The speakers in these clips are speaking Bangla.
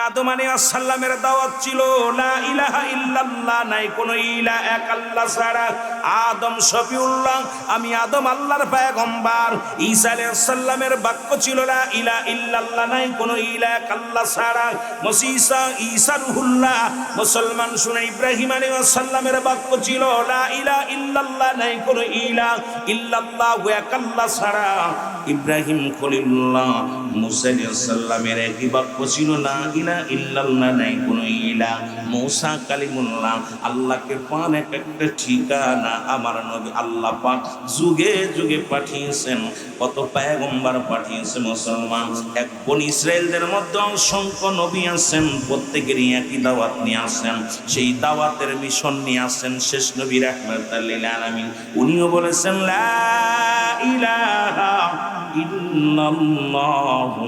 আদম আলাইহিস সালামের দাওয়াত ছিল লা ইলাহা ইল্লাল্লাহ, নাই কোনো ইলাহ এক আল্লাহ ছাড়া। আদম শফিউল্লাহ, আমি আদম আল্লাহর পয়গম্বর। ঈসা আলাইহিস সালামের বাক্য ছিল লা ইলাহা ইল্লাল্লাহ, নাই কোনো ইলাহ এক আল্লাহ ছাড়া। ঈসা রুহুল্লাহ। মুসলমান শুনে, ইব্রাহিম আলাইহিস সালামের বাক্য ছিল লা ইলাহা ইল্লাল্লাহ, নাই কোনো ইলাহ ইল্লাল্লাহ এক আল্লাহ ছাড়া। ইব্রাহিম খলিলুল্লাহ। মুসা আলাইহিস সালামের একই বাক্য ছিল লা ইলাহা ইল্লাল্লাহ, নাই কোনো ইলাহ। মুসা কালিমুল্লাহ। আল্লাহকে পান একটা ঠিকানা আমার নবী আল্লাহ পাক যুগে যুগে পাঠিয়েছেন। কত পয়গম্বর পাঠিয়েছে মুসলমান। এক বনি ইসরায়েলদের মধ্যে অসংখ্য নবী আছেন, প্রত্যেকেরই একই দাওয়াত নিয়ে আসেন। সেই দাওয়াতের মিশন নিয়ে আসেন শেষ নবী রাহমাতুল লিল আলামিন। উনিও বলেছেন লা ইলাহা ইল্লাল্লাহু,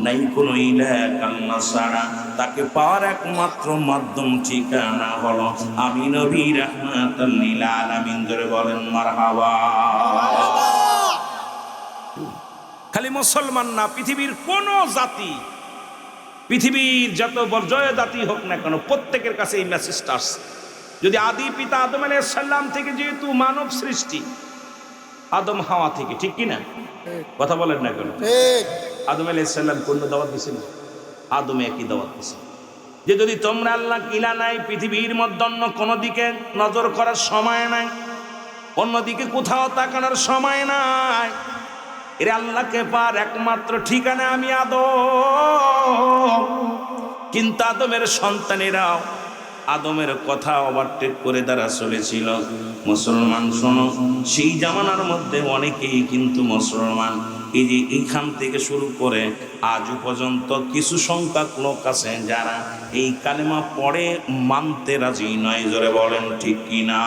নাই কোনো ইলাহ আল্লাহ ছাড়া। তাকে পাওয়ার একমাত্র মাধ্যম ঠিকানা হলো আমি নবী রাহমাতুল লিল আলামিন। ধরে বলেন মারহাবা। খালি মুসলমান না, পৃথিবীর কোন জাতি, পৃথিবীর যত বর্জয় জাতি হোক না কেন, প্রত্যেকের কাছে এই মেসেজটা আসছে। যদি আদি পিতা আদম আলাইহিস সালাম থেকে, যেহেতু মানব সৃষ্টি আদম হাওয়া থেকে, ঠিক কি না? কথা বলেন না কেন? আদম আলাইহিস সালাম কোন দাওয়াত দিয়েছেন? আদম একই দাওয়াত দিয়েছেন যে যদি তোমরা আল্লাহ কিলা নাই, পৃথিবীর মধ্যে অন্য কোনো দিকে নজর করার সময় নাই, অন্যদিকে কোথাও তাকানোর সময় নাই। এর আল্লাহকে পার একমাত্র ঠিকানা আমি আদম। কিন্তু আদমের সন্তানেরাও আদমের কথা ওভারটেক করে তারা চলেছিল। মুসলমান শোনো, সেই জামানার মধ্যে অনেকেই কিন্তু মুসলমান, এই যে এইখান থেকে শুরু করে আজ পর্যন্ত কিছু সংখ্যক লোক আছে যারা এই কালেমা পড়ে মানতে রাজি নয়। জোরে বলেন ঠিক কিনা?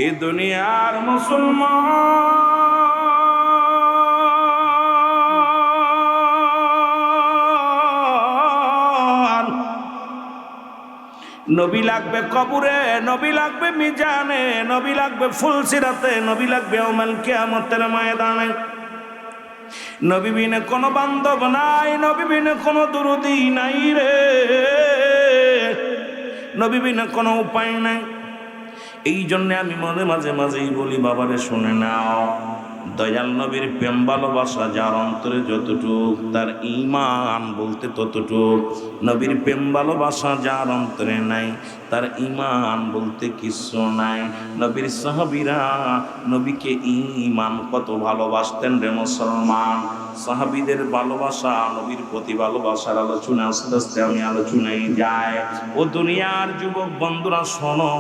এ দুনিয়ার মুসলমান নবী লাগবে কবরে, নবী লাগবে মিজানে, নবী লাগবে ফুলসিরাতে, নবী লাগবে ইয়াউমুল কিয়ামতের ময়দানে। নবী বিনে কোনো বান্ধব নাই, নবী বিনে কোনো দুরুদি নাই রে, নবী বিনে কোনো উপায় নাই। এই জন্যে আমি মাঝে মাঝেই বলি, বাবারে শুনে নাও, দয়াল নবীর প্রেম ভালোবাসা যার অন্তরে যতটুক, তার ঈমান বলতে ততটুক। নবীর প্রেম ভালোবাসা যার অন্তরে নাই, তার ঈমান বলতে কিছু নাই। নবীর সাহাবীরা নবীকে ঈমান কত ভালোবাসতেন রে মুসলমান। সাহাবীদের ভালোবাসা, নবীর প্রতি ভালোবাসার আলোচনা আস্তে আস্তে আমি আলোচনায় যাই। ও দুনিয়ার যুবক বন্ধুরা শোনো,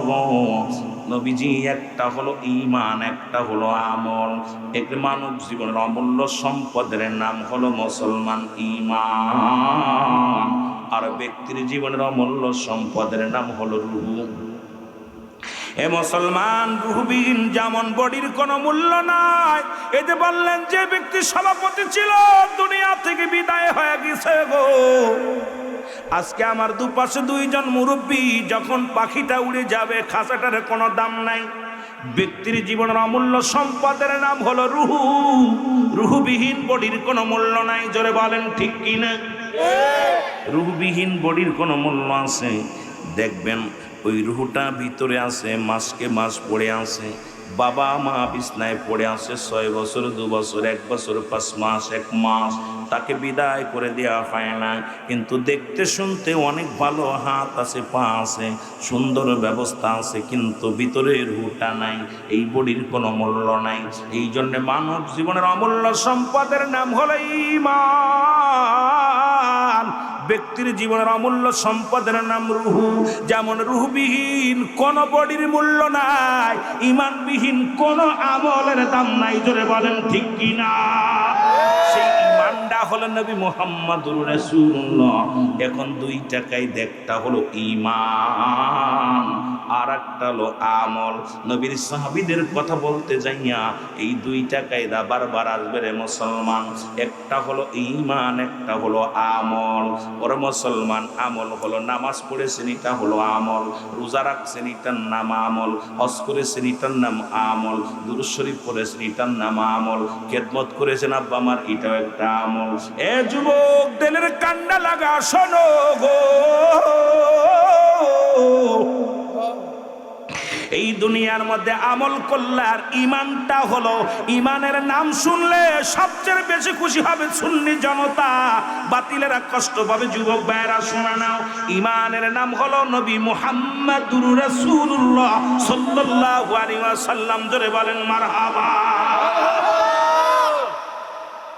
নবীজি একটা হলো ঈমান, একটা হলো আমল। এক মানব জীবনের অমূল্য সম্পদের নাম হলো মুসলমান, ঈমান। আর ব্যক্তির জীবনের অমূল্য সম্পদের নাম হলো রূহ। এ মুসলমান, রূহবিহীন যেমন বডির কোনো মূল্য নাই। এই যে বললেন যে ব্যক্তি সভাপতি ছিল দুনিয়া থেকে বিদায় হয়ে গেছে গো, আজকে আমার দুপাশে দুইজন মুরব্বী, যখন পাখিটা উড়ে যাবে খাঁচাটার কোনো দাম নাই। ব্যক্তির জীবনের অমূল্য সম্পদের নাম হলো রূহ। রূহবিহীন বডির কোনো মূল্য নাই। জোরে বলেন ঠিক কিনা? রূহবিহীন বডির কোনো মূল্য আছে? দেখবেন ওই রূহটা ভিতরে আছে, মাসকে মাস পড়ে আছে, বাবা মা বিছনায় পড়ে আছে 6 বছর, 2 বছর, 1 বছর, 5 মাস, 1 মাস, তাকে বিদায় করে দেওয়া হয় না। কিন্তু দেখতে শুনতে অনেক ভালো, হাত আছে, পা আছে, সুন্দর ব্যবস্থা আছে, কিন্তু ভিতরে রূহটা নাই। এই বডির কোনো মূল্য নাই। এই জন্যে মানব জীবনের অমূল্য সম্পদের নাম হলো ঈমান। ব্যক্তির জীবনের অমূল্য সম্পদের নাম রূহ। যেমন রূহবিহীন কোন বডির মূল্য নাই, ঈমানবিহীন কোন আমলের দাম নাই। জোরে বলেন ঠিক কিনা? সেই ঈমানটা হলো নবী মুহাম্মদুর রাসূলুল্লাহ। এখন 2 টাকায় দেখটা হলো ঈমান, আর একটা হলো আমল। নবীর সাহাবীদের কথা বলতে যাইয়া এই দুইটা কায়দা বারবার আসবে রে মুসলমান। একটা হলো ঈমান, একটা হলো আমল। ওরে মুসলমান, আমল হলো নামাজ পড়েছেন, এটা হলো আমল। রোজা রাখছেন, এটার নাম আমল। হজ করেছেন, এটার নাম আমল। দুরূদ শরীফ পড়েছেন, এটার নাম আমল। খেদমত করেছেন আব্বা আমার, এটাও একটা আমল। এ যুবক, দিলের কান্না লাগা শোনো গো, এই দুনিয়ার মধ্যে আমল করলে আর ইমানটা হলো, ইমানের নাম শুনলে সবচেয়ে বেশি খুশি হবে সুন্নি জনতা, বাতিলেরা কষ্ট পাবে। যুবক ভাইরা শুনে নাও, ইমানের নাম হলো নবী মুহাম্মাদুর রাসূলুল্লাহ সাল্লাল্লাহু আলাইহি ওয়াসাল্লাম। জোরে বলেন মারহাবা।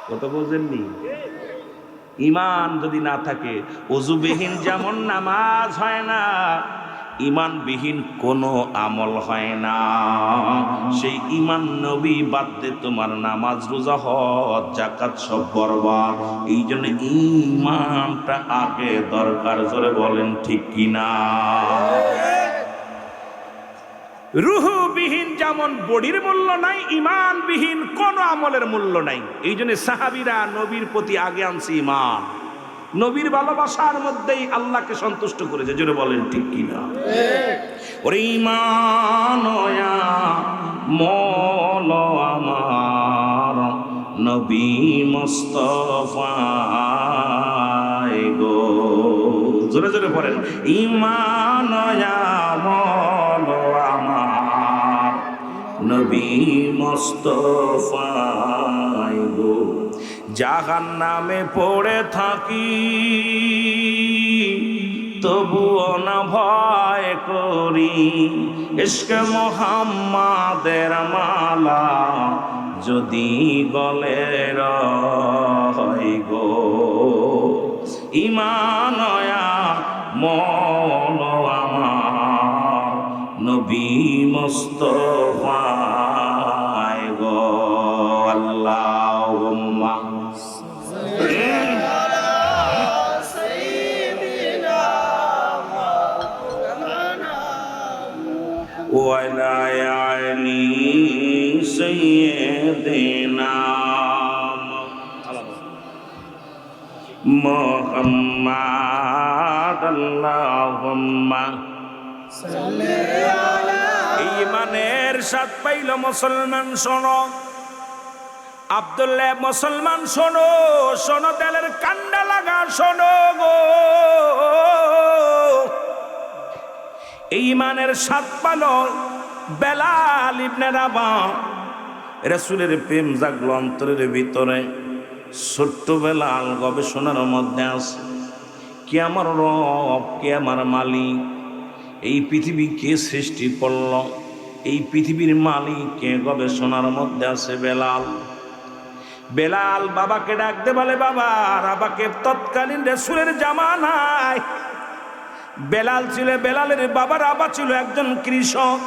কত বোঝেননি? ইমান যদি না থাকে, ওযুবিহীন যেমন নামাজ হয় না, ইমানবিহীন কোনো আমল হয় না। সেই ইমান নবী বাদ দে তোমার নামাজ, রোজা, হজ, যাকাত সব বরবাদ। এই জন্য ইমানটা আগে দরকার। জোরে বলেন ঠিক কিনা? রূহবিহীন যেমন বডির মূল্য নাই, ইমানবিহীন কোন আমলের মূল্য নাই। এই জন্য সাহাবীরা নবীর প্রতি আগে আনছে ইমান। নবীর ভালোবাসার মধ্যেই আল্লাহকে সন্তুষ্ট করেছে। জোরে বলেন ঠিক কিনা? ওরে ঈমান মল আমার নবী মুস্তাফা গো। জোরে জোরে পড়েন, ঈমান মল আমার নবী মুস্তাফা গো। জাহান্নামে পড়ে থাকি তবুও না ভয় করি, ইশকে মুহাম্মাদের মালা যদি গলে রয় গো। ঈমান মন আমার নবী মুস্তাফা গো। আল্লাহুম্মা وعلى آل سيدنا محمد اللهم صل على। ঈমানের স্বাদ পাইল মুসলমান শোনো, আব্দুল্লাহ মুসলমান শোনো, শোনো, দিলের কান্ডা লাগা শোনো গো। ঈমানের স্বাদ পালো বেলাল ইবনে রাবাহ। রাসূলের প্রেম জাগলো অন্তরের ভিতরে। ছোট্ট বেলাল গবেষণার মধ্যে আছে, কে আমার রব, কে আমার মালিক, এই পৃথিবী কে সৃষ্টি করল, এই পৃথিবীর মালিক কে, গবেষণার মধ্যে আছে বেলাল। বেলাল বাবাকে ডাকতে বলে, বাবা। বাবাকে তৎকালীন রাসূলের জামানায় বেলাল ছিল, বেলালের বাবার আবা ছিল একজন কৃষক,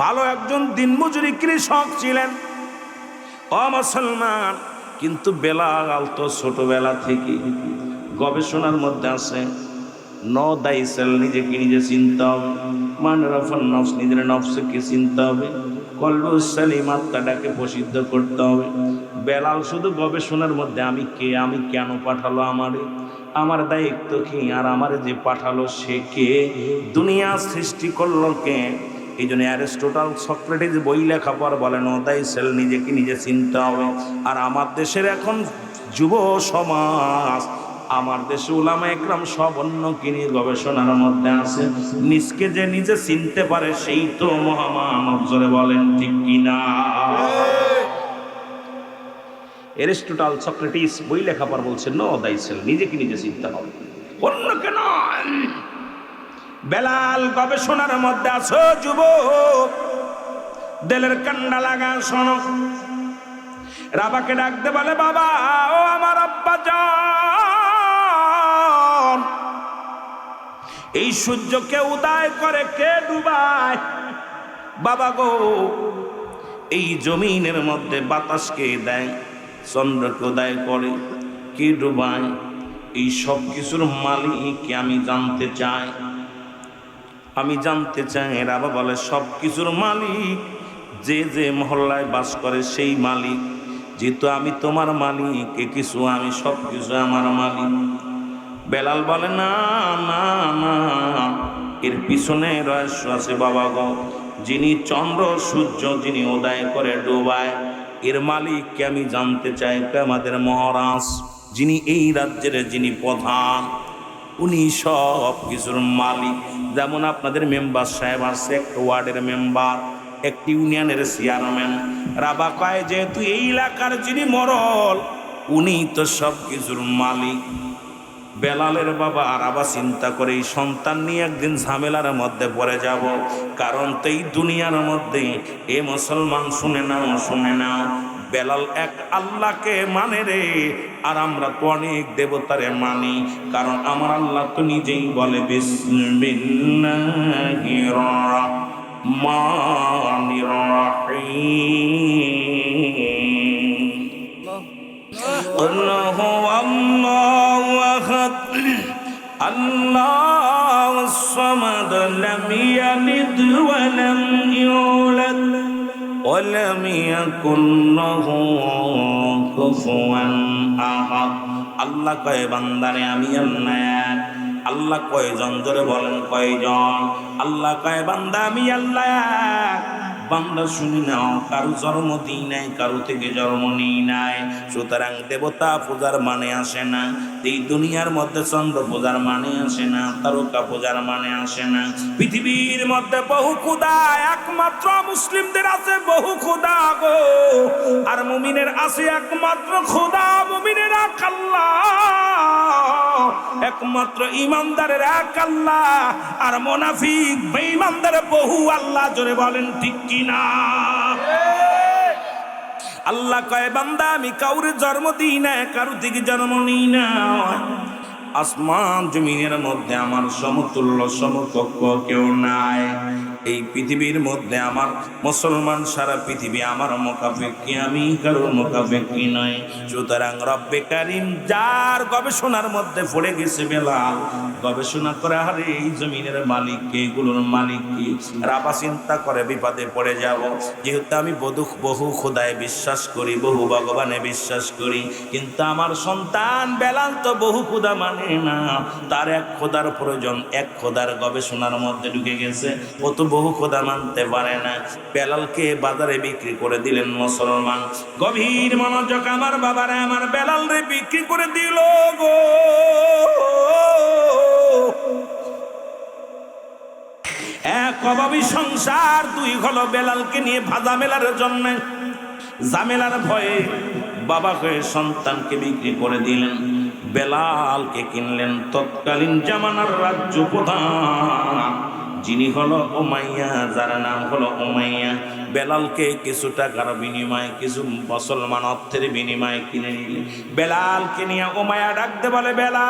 ভালো একজন দিনমজুরি কৃষক ছিলেন। ও মুসলমান, কিন্তু বেলাল তো ছোটবেলা থেকে গবেষণার মধ্যে আছে, নো দাইসেল, নিজেকে নিজে চিনতে হবে, মান রাফান নফস, নিজের নফসকে চিনতে হবে, কলবু সালিম, আত্মাটাকে প্রসিদ্ধ করতে হবে। বেলাল শুধু গবেষণার মধ্যে, আমি কে, আমি কেন পাঠালো আমারে, আমার দায়িত্ব কি, আর আমার যে পাঠালো সে কে, দুনিয়া সৃষ্টি করলো কে। এই জন্য অ্যারিস্টটল, সক্রেটিস বই লেখা পর বলেন, নো দাইসেল, নিজেকে নিজে চিনতে হবে। আর আমার দেশের এখন যুব সমাজ, আমার দেশে উলামা একরাম সব অন্যকে নিয়ে গবেষণার মধ্যে আছে। নিজকে যে নিজে চিনতে পারে সেই তো মহামানব। জোরে বলেন ঠিক কিনা? অ্যারিস্টটল, সক্রেটিস বই লেখা পর বলছে, নো দাইসেল, নিজেকে নিজে চিনতে হবে, অন্যকে নয়। বেলাল গবেষণার মধ্যে আছো যুবক, দিলের কান্না লাগা শোনো। রাবাকে ডাকতে বলে, বাবা, ও আমার আব্বা জান, এই সূর্যকে উদয় করে কে ডুবায়? বাবা গো, এই জমিনের মধ্যে বাতাসকে দেয়, চন্দ্রকে উদয় করে, কে ডুবায়? এই সব কিছুর মালিক আমি জানতে চাই। আমি জানতে চাই। রাবা বলে সব কিছুর মালিক যে যে মহল্লায় বাস করে সেই মালিক, যেহেতু আমি তোমার মালিক, এ কিছু আমি সব কিছু আমার মালিক। বেলাল বলে না না না, এর পিছনে রহস্য আছে বাবা গো। যিনি চন্দ্র সূর্য যিনি উদয় করে ডোবায়, এর মালিককে আমি জানতে চাই। আমাদের মহারাজ যিনি এই রাজ্যের যিনি প্রধান, উনি সব কিছুর মালিক। যেমন আপনাদের মেম্বার সাহেব আছে, একটা ওয়ার্ডের মেম্বার, একটি ইউনিয়নের চেয়ারম্যান। রাবা কয় যেহেতু এই এলাকার যিনি মরল, উনি তো সব কিছুর মালিক। বেলালের বাবা রাবা চিন্তা করে এই সন্তান নিয়ে একদিন ঝামেলার মধ্যে পড়ে যাব। কারণ তো এই দুনিয়ার মধ্যে এ মুসলমান শুনে নাও শুনে নাও, বেলাল এক আল্লাহকে মানে রে, আর আমরা তো অনেক দেবতারে মানি। কারণ আমার আল্লাহ তো নিজেই বলে বিসমিল্লাহির রহমানির রহিম, আল্লাহু আল্লাহু আহাদ আল্লাহুস সামাদ লাম ইয়ালিদ ওয়া লাম ইউলাদ ওয়া লাম ইয়াকুল লাহু কুফুয়ান আহাদ। আল্লাহ কয় বান্দারে আমি আল্লাহ। আল্লাহ কয়জন জোরে বলেন কয়জন? আল্লাহ কয় বান্দা আমি আল্লাহ। বান্দা শুনি নাও, কারো জন্ম দিই নাই, কারো থেকে জন্ম নিই নাই। সুতরাং দেবতা পূজার মানে আসে না, এই দুনিয়ার মধ্যে চন্দ্র পূজার মানে আসে না, তারকা পূজার মানে আসে না। পৃথিবীর মধ্যে বহু খোদা, একমাত্র মুসলিমদের আছে বহু খোদা গো। আর মুমিনের আছে একমাত্র খোদা, মুমিনের এক আল্লাহ, একমাত্র ইমানদারের এক আল্লাহ। আর মুনাফিক বেঈমানদের বহু আল্লাহ। জোরে বলেন ঠিক কিনা? আল্লাহ কয় বান্দা আমি কাউরে জন্ম দিই না, কারো থেকে জন্ম নিই না। আসমান জমিনের মধ্যে আমার সমতুল্য সমকক্ষ কেউ নাই। এই পৃথিবীর মধ্যে আমার মুসলমান সারা পৃথিবী আমার মুখাপেক্ষী, আমি কারোর মুখাপেক্ষী নয়। সুতরাং রব্বে কারিম যার গবেষণার মধ্যে পড়ে গেছে বেলাল, গবেষণা করে আরে এই জমিনের মালিক কে, এগুলোর মালিক কি। রাবা চিন্তা করে বিপদে পড়ে যাব। যেহেতু আমি বহু খোদায় বিশ্বাস করি, বহু ভগবানে বিশ্বাস করি, কিন্তু আমার সন্তান বেলাল তো বহু খোদা মানে না, তার এক খোদার প্রয়োজন। এক খোদার গবেষণার মধ্যে ঢুকে গেছে, ও তো বহু খোদা মানতে পারে না। বেলালকে বাজারে বিক্রি করে দিলেন মুসলমান। গভীর মনোযোগ আমার বাবারা, আমার বেলাল রে বিক্রি করে দিল গো। এক অভাবী সংসার, দুই হলো বেলালকে নিয়ে ভাজা মেলার জন্য। জামেলার ভয়ে বাবা হয়ে সন্তানকে বিক্রি করে দিলেন। বেলালকে কিনলেন তৎকালীন জামানার রাজ্য প্রধান, যিনি হলো উমাইয়া, যার নাম হলো উমাইয়া। বেলালকে কিছু টাকার বিনিময়ে, কিছু মুসলমান অর্থের বিনিময়ে কিনে নিলেন। বেলালকে নিয়ে উমাইয়া ডাকতে বলে বেলাল,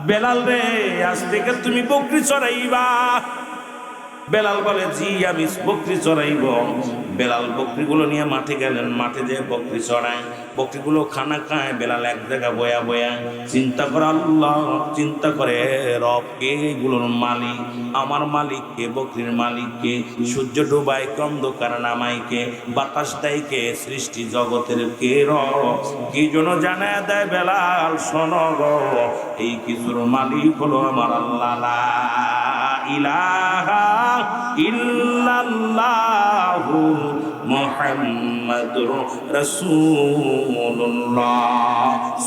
বেলাল রে আজ থেকে তুমি বকরি চড়াইবা। বেলাল বলে জি আমি বকরি চড়াইব। বেলাল বকরিগুলো নিয়ে মাঠে গেলেন, মাঠে যেয়ে বকরি চড়ায়। বকরিগুলো খানা খায়, বেলাল এক জায়গা বয়া বয়া চিন্তা করে আল্লাহ, চিন্তা করে রব কে এগুলোর মালিক, আমার মালিক কে, বকরির মালিক কে, সূর্য ডুবায় কে, অন্ধকার নামায় কে, বাতাস দেয় কে, সৃষ্টি জগতের কে রব, কি জন্য জানায় দেয় বেলাল শোনো গো, এই কিছুর মালিক হলো আমার আল্লাহ। লা ইলাহা ইল্লাল্লাহু মুহাম্মাদুর রাসূলুল্লাহ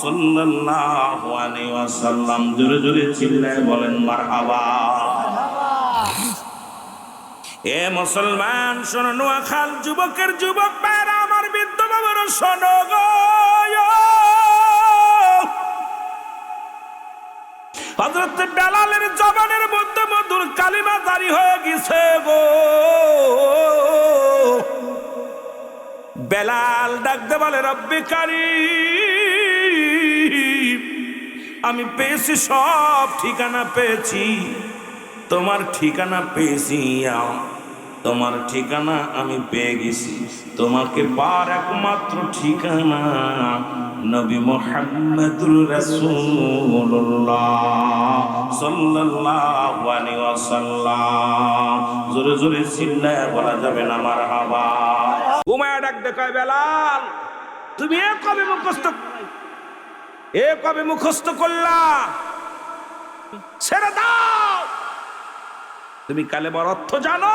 সাল্লাল্লাহু আলাইহি ওয়াসাল্লাম। জোরে জোরে চিল্লায় বলেন মারহাবা। এ মুসলমান শোনো, নোয়াখাল যুবকের যুবক ভাইরা আমার, বৃদ্ধ বাবারা শোনো গো, হযরত বেলালের জবানের মধ্যে মধুর কালিমা জারি হয়ে গেছে গো। বেলাল ডাকতে বলে রব্বে কারীম, আমি পেয়েছি সব ঠিকানা পেয়েছি, তোমার ঠিকানা পেয়েছি। তোমার ঠিকানা আমি পেয়ে গেছি। তোমাকে পার একমাত্র ঠিকানা নবী মুহাম্মদুর রাসূলুল্লাহ সাল্লাল্লাহু আলাইহি ওয়াসাল্লাম। জোরে জোরে চিল্লায় বলা যাবে না মারহাবা। উমায়া ডাক দেখায়, বেলাল তুমি কবে মুখস্থ করলা? ছেড়ে দাও। তুমি কালেমার অর্থ জানো?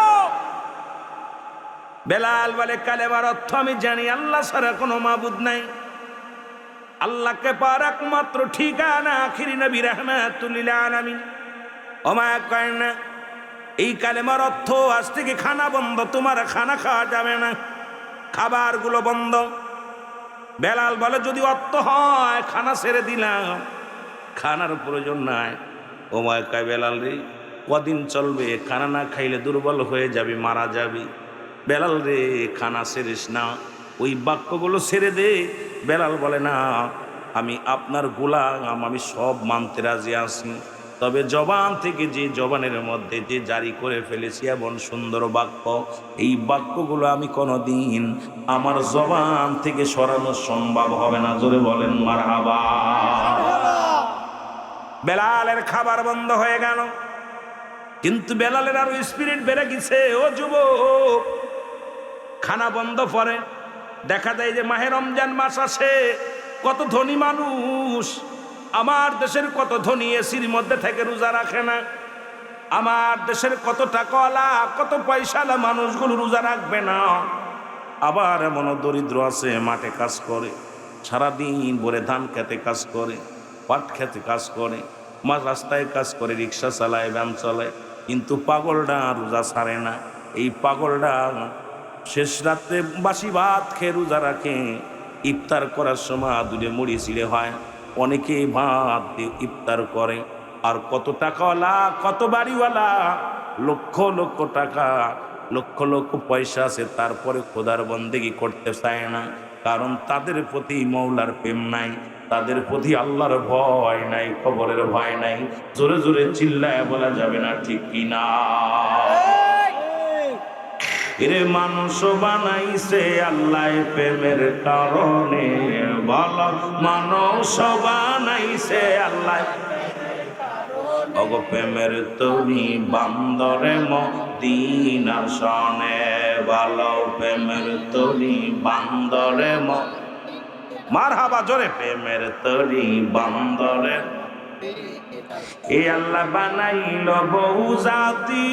বেলাল বলে, কালেমার অর্থ আমি জানি, আল্লাহ ছাড়া কোনো মাবুদ নাই, আল্লাহকে পার একমাত্র ঠিকানা আখিরি নবী রাহমাতুল লিল আলামিন। ওমায়া কয় না, এই কালেমার অর্থ আজ থেকে খানা বন্ধ, তোমার খানা খাওয়া যাবে না, খাবারগুলো বন্ধ। বেলাল বলে, যদি অর্থ হয় খানা ছেড়ে দিলাম, খানার প্রয়োজন নাই। ওমায়া কয়, বেলাল রে কদিন চলবে? খানা না খাইলে দুর্বল হয়ে যাবি, মারা যাবি। বেলাল রে খানা ছেড়িস না, ওই বাক্যগুলো ছেড়ে দে। বেলাল বলে, না আমি আপনার গোলাম, আমি সব মানতে রাজি আছি, তবে জবান থেকে যে জবানের মধ্যে যে জারি করে ফেলেছি এমন সুন্দর বাক্য, এই বাক্যগুলো আমি কোনোদিন আমার জবান থেকে সরানো সম্ভব হবে না। জোরে বলেন মারহাবা। বেলালের খাবার বন্ধ হয়ে গেল, কিন্তু বেলালের আরো স্পিরিট বেড়ে গেছে। ও যুবক, খানা বন্ধ পরে দেখা যায় যে মাহে রমজান মাস আসে, কত ধনী মানুষ, আমার দেশের কত ধনী এসির মধ্যে থেকে রোজা রাখে না, আমার দেশের কত টাকাওয়ালা কত পয়সাওয়ালা মানুষগুলো রোজা রাখবে না। আবার এমনও দরিদ্র আছে, মাঠে কাজ করে, সারাদিন ভরে ধান খেতে কাজ করে, পাট খেতে কাজ করে, রাস্তায় কাজ করে, রিক্সা চালায়, ভ্যান চালায়, কিন্তু পাগলটা রোজা ছাড়ে না। এই পাগলটা শেষ রাত্রে বাসি ভাত খেয়ে রোজা রাখে, ইফতার করার সময় দুলে মুড়ি ছিঁড়ে হয়, অনেকেই ভাত দিয়ে ইফতার করে। আর কত টাকাওয়ালা কত বাড়িওয়ালা, লক্ষ লক্ষ টাকা লক্ষ লক্ষ পয়সা আছে, তারপরে খোদার বন্দেগি করতে চায় না, কারণ তাদের প্রতি মওলার প্রেম নাই, তাদের প্রতি আল্লাহর ভয় নাই, কবরের ভয় নাই। জোরে জোরে চিল্লায় বলা যাবে না ঠিক কিনা? এরে মানুষ বানাইছে আল্লাহ প্রেমের কারণে, বলো মানুষ বানাইছে আল্লাহ অগ প্রেমের তরি বান্দরে মদিনার সনে, বলো প্রেমের তরি বান্দরে মারহাবা জোরে, প্রেমের তরি বান্দরে। এ আল্লাহ বানাইল বহু জাতি,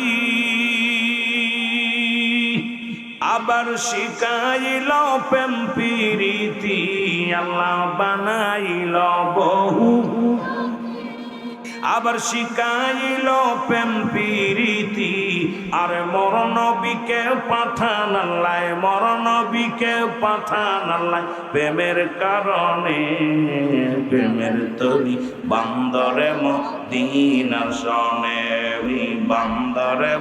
আবার শিখাইল প্রেম প্রীতি। আল্লাহ বানাইল বহু, আবার শিখাইল প্রেম প্রীতি। আর মর নবীকে পাঠান আল্লাহ, মর নবীকে পাঠান আল্লাহ প্রেমের কারণে, প্রেমের তরি বান্দরে মদিনার সনে, বান্দরে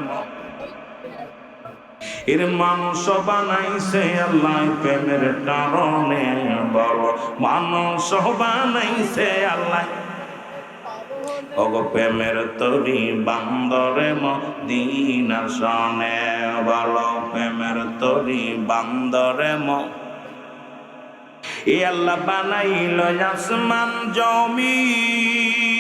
এর মানুষ বানাইছে আল্লাহ প্রেমের কারণে, বলো মানুষ বানাইছে আল্লাহ অগ প্রেমের তরি বান্দরে মদিনার সনে, বলো প্রেমের তরি বান্দরে এ আল্লাহ বানাইল আসমান জমিন,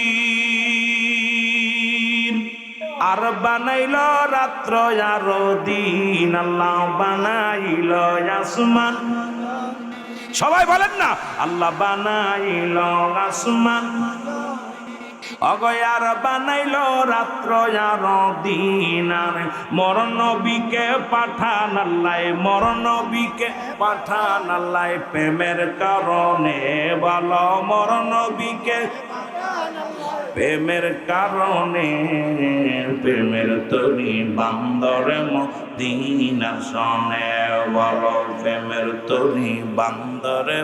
আর বানাইল রাত্র আর দিন। আল্লাহ বানাইল আসমান, সবাই বলেন না, আল্লাহ বানাইল আসমান অগয়ার বানাইল রাত্র আর দিন। আর মর নবীকে পাঠান আল্লাহ, মর নবীকে পাঠান আল্লাহ প্রেমের কারণে, বলো মর নবীকে প্রেমের কারণে, প্রেমের তরি বান্দরে মদিনার সনে, বলো প্রেমের তরি বান্দরে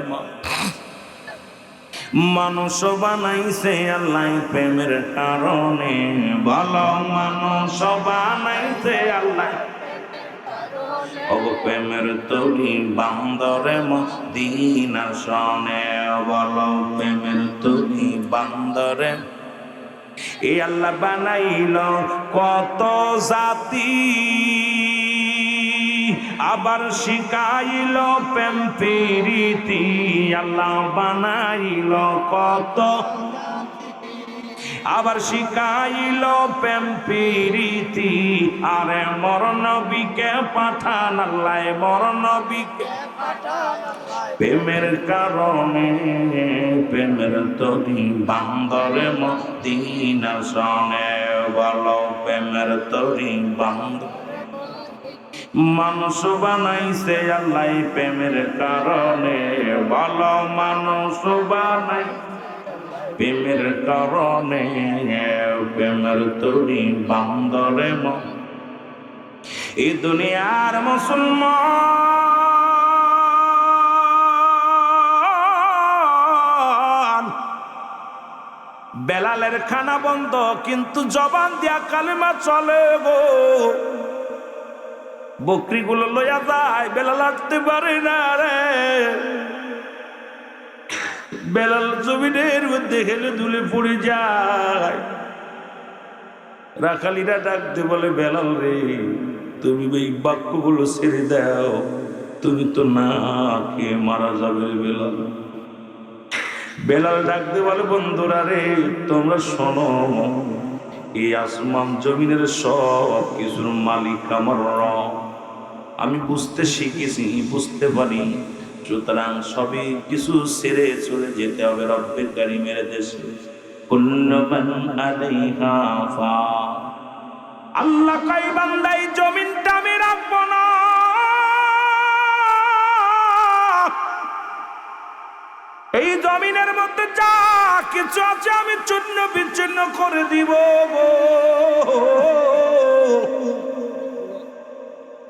মানুষ বানাইছে আল্লাহ প্রেমের কারণে, বলো মানুষ বানাইছে আল্লাহ অগ প্রেমের তরি বান্দরে মদিনার সনে, বলো প্রেমের তরি বান্দরে। এ আল্লাহ বানাইল কত জাতি, আবার শিখাইল প্রেম প্রীতি আল্লাহ বানাইল কত, আবার শিখাইল প্রেম প্রীতি আরে মর নবীকে পাঠান আল্লাহ মর নবীকে প্রেমের কারণে প্রেমের তরি বান্দরে মদিনা সনে বলো প্রেমের তরি বান্দর মানুষ বানাইছে আল্লাহ প্রেমের কারণে বলো মানুষ বানাই প্রেমের কারণে প্রেমের তরি বান্দরে এই দুনিয়ার মুসলমান বেলালের খানা বন্ধ কিন্তু জবান দিয়া কালেমা চলে গো বকরিগুলো লইয়া যায় বেলাল আসতে পারে না রে বেলাল জমিনের মধ্যে হেলে দুলে পড়ে যায় রাখালিরা ডাকতে বলে বেলাল রে তুমি এই বাক্যগুলো ছেড়ে দাও তুমি তো না খেয়ে মারা যাবে বেলাল বেলাল ডাকতে বলে বন্ধুরা রে তোমরা শোনো এই আসমান জমিনের সব কিছুর মালিক আমার রব আমি বুঝতে শিখেছি বুঝতে পারি সুতরাং সবই কিছু ছেড়ে চলে যেতে হবে রব্বে কারিমের দেশে কুল্লু মান আলাইহা ফান আল্লাহ কই বান্দাই জমিনটা আমি রাখবো না এই জমিনের মধ্যে যা কিছু আছে আমি চূর্ণ বিচ্ছিন্ন করে দিব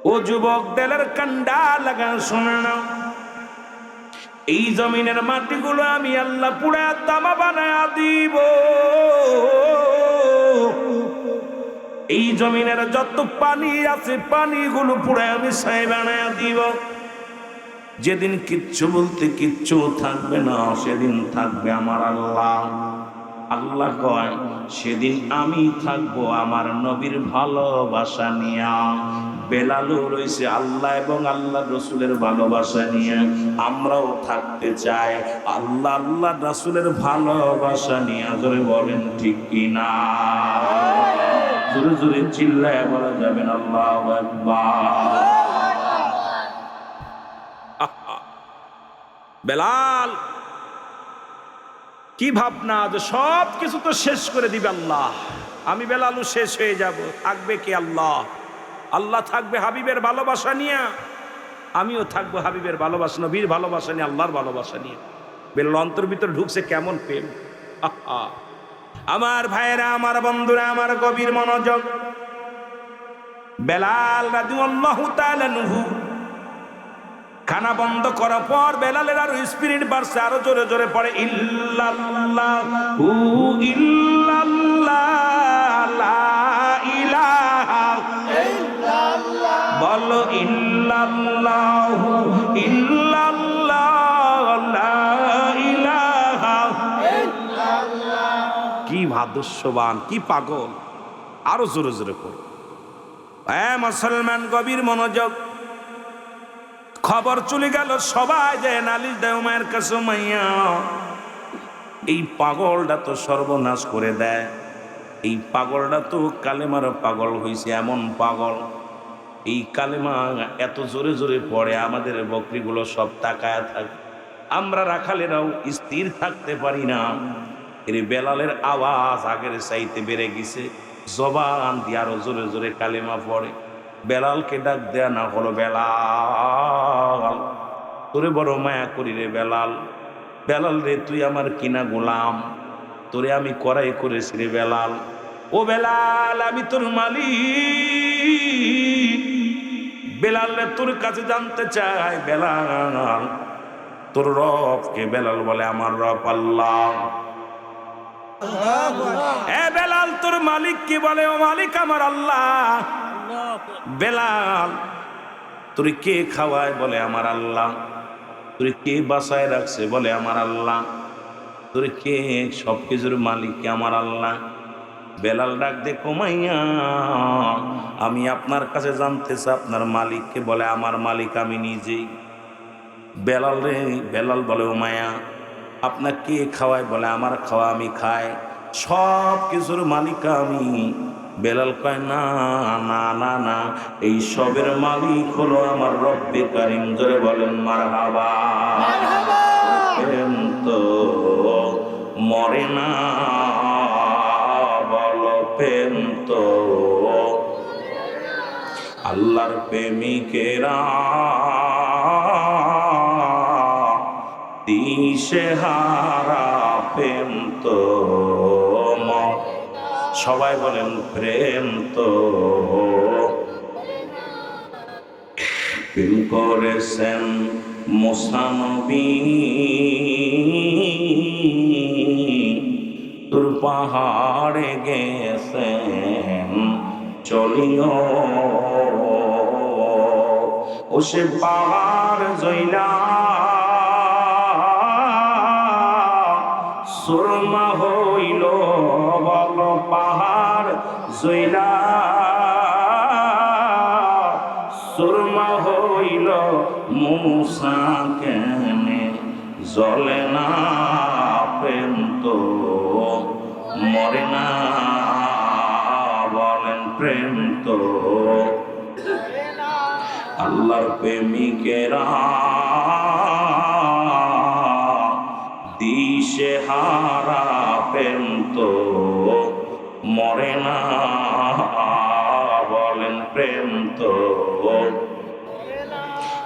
ও যুবক দেলের কান্ডা লাগা শুনে না এই জমিনের মাটিগুলো আমি আল্লাহ পুড়ে তামা বানায়া দিব এই জমিনের যত পানি আছে পানিগুলো পুড়ে আমি ছাই বানায়া দিব যেদিন কিচ্ছু বলতে কিচ্ছু থাকবে না সেদিন থাকবে আমার আল্লাহ আল্লাহ কয় সেদিন আমি থাকবো আমার নবীর ভালোবাসা নিয়া বেলালও রয়েছে আল্লাহ এবং আল্লাহ রসুলের ভালোবাসা নিয়ে আমরাও থাকতে চাই আল্লাহ আল্লাহ রসুলের ভালোবাসা নিয়ে জোরে বলেন ঠিক কিনা জোরে জোরে চিল্লায় বলা যাবেন আল্লাহু আকবার বেলাল কি ভাবনা যে সব কিছু তো শেষ করে দিবে আল্লাহ আমি বেলালও শেষ হয়ে যাব থাকবে কি আল্লাহ আল্লাহ থাকবে হাবিবের ভালোবাসা নিয়ে আমিও থাকবো হাবিবের ভালোবাসা নবীর ভালোবাসা নিয়ে আল্লাহর ভালোবাসা নিয়ে বেলাল অন্তর ভিতর ঢুকছে কেমন প্রেম আমার ভাইয়েরা আমার বন্ধুরা আমার গভীর মনোযোগ বেলাল রাদিয়াল্লাহু তাআলা আনহু খানা বন্ধ করার পর বেলালের আরো স্পিরিট বাড়ছে আরো জোরে জোরে পড়ে ইল্লাল্লাহু ইল্লাল্লাহ লা ইলাহা ইল্লাল্লাহ বলো ইল্লাল্লাহু ইল্লাল্লাহ লা ইলাহা ইল্লাল্লাহ কি ভাদস্যবান কি পাগল আরো জোরে জোরে পড়ো মুসলমান গভীর মনোযোগ খবর চলে গেল সবাই যায় নালিশ দেয় মায়ের কাছে মাইয়া এই পাগলটা তো সর্বনাশ করে দেয় এই পাগলটা তো কালেমার পাগল হয়েছে এমন পাগল এই কালেমা এত জোরে জোরে পড়ে আমাদের বকরিগুলো সব তাকায় থাকে আমরা রাখালেরাও স্থির থাকতে পারি না এর বেলালের আওয়াজ আগের চাইতে বেড়ে গেছে জবান দিয়ে আরো জোরে জোরে কালেমা পড়ে বেলালকে ডাক দেয়া না হলো বেলাল তোরে বড় মায়া করি রে বেলাল বেলাল রে তুই আমার কিনা গোলাম তোরে আমি করাই করেছি রে বেলাল ও বেলাল আমি তোর মালিক বেলাল রে তোর কাছে জানতে চাই বেলাল তোর রবকে বেলাল বলে আমার রব আল্লাহ এ বেলাল তোর মালিক কি বলে ও মালিক আমার আল্লাহ বেলাল তোর কে খাওয়ায় বলে আমার আল্লাহ তোর কে বাসায় রাখছে বলে আমার আল্লাহ তোর কে সবকিছুর মালিক কে আমার আল্লাহ বেলাল ডাক দে কমাইয়া, আমি আপনার কাছে জানতে চাই আপনার মালিককে। বলে আমার মালিক আমি নিজেই। বেলাল রে, বেলাল বলে উমাইয়া আপনার কে খাওয়ায়? বলে আমার খাওয়া আমি খাই, সব কিছুর মালিক আমি। বেলাল কয় না না না না, এই সবের মালিক হলো আমার রব্বে কারিম। জোরে বলেন মারহাবা। প্রেম তো মরে না, বলো প্রেম তো। আল্লাহর প্রেমিকেরা দিশেহারা, প্রেম তো। সবাই বলেন প্রেম তো। প্রেম করেছেন মুসা নবী, তোর পাহাড়ে গেছেন চলিও, ও সে পাহাড় জইলা সুরমা হইল। বল পাহাড় জইলা সুরমা হইল, মুসা কেনে জ্বলে না? প্রেম তো মরে না, বলেন প্রেম তো। আল্লাহর প্রেমিকেরা দিশেহারা, প্রেম তো মরে না, বলেন প্রেম তো।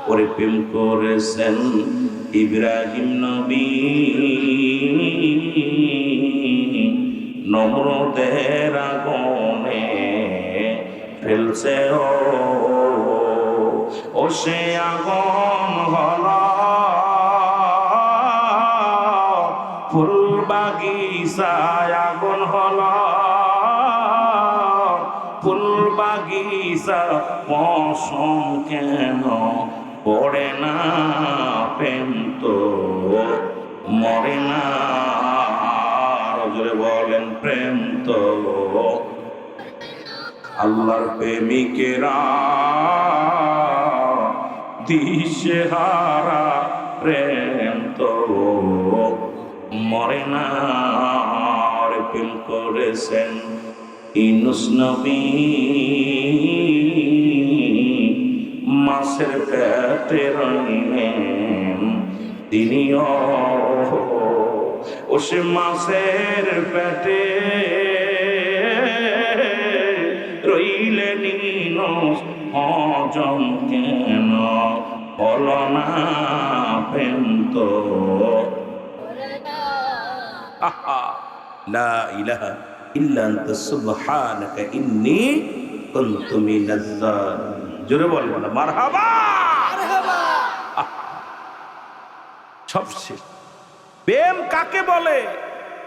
ওরে প্রেম করেছেন ইব্রাহিম নবী, নমরুদের আগুনে ফেলছে ও সে আগুন হল ফুল বাগিচায়, আগুন হল ফুল বাগিচা, পশম কেন পড়ে না? প্রেম তো মরে না, জোরে বলেন প্রেম তো। আল্লাহর প্রেমিকেরা দিশেহারা, প্রেম তো মরে না। প্রেম করেছেন ইউনূস নবী, মাছের পেটে রইলেন তিনিও, ও সে মাছের পেটে রইলেন ইউনূস, হজম কেন হল না? প্রেম তো। লা ইলাহা ইল্লা আনতা সুবহানাকা ইন্নী কুনতু মিনাজ জালিমিন। জোরে বলবো না মারহাবা। সবচেয়ে প্রেম কাকে বলে?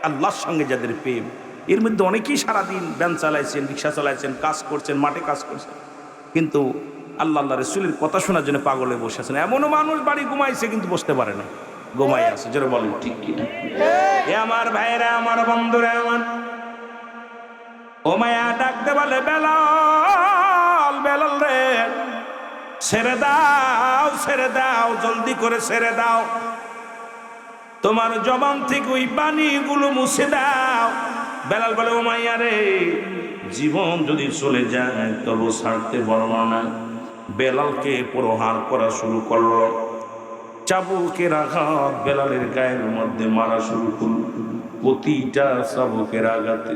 আল্লাহর সঙ্গে যাদের প্রেম। এর মধ্যে অনেকেই সারাদিন ভ্যান চালাইছেন, রিক্সা চালাইছেন, কাজ করছেন, মাঠে কাজ করছেন, কিন্তু আল্লাহ রাসূলের কথা শোনার জন্য পাগল হয়ে বসে আছেন। এমনও মানুষ বাড়ি ঘুমাইছে কিন্তু বসতে পারে না, ঘুমাই আছে। যারা বলেন ঠিক কিনা? এ আমার ভাইরা, আমার বন্ধুরা, আমার ওমায়া ডাকতে বলে বেলাল, বেলাল রে ছেড়ে দাও, ছেড়ে দাও, জলদি করে ছেড়ে দাও, তোমার জবান থেকে ওই বাণীগুলো মুছে দাও। বেলাল বলে ওমাইয়া রে, জীবন যদি চলে যায় তবু ছাড়তে পারবো না। বেলালকে প্রহার করা শুরু করলো, চাবুকের আঘাত বেলালের গায়ের মধ্যে মারা শুরু করল। প্রতিটা চাবুকের আঘাতে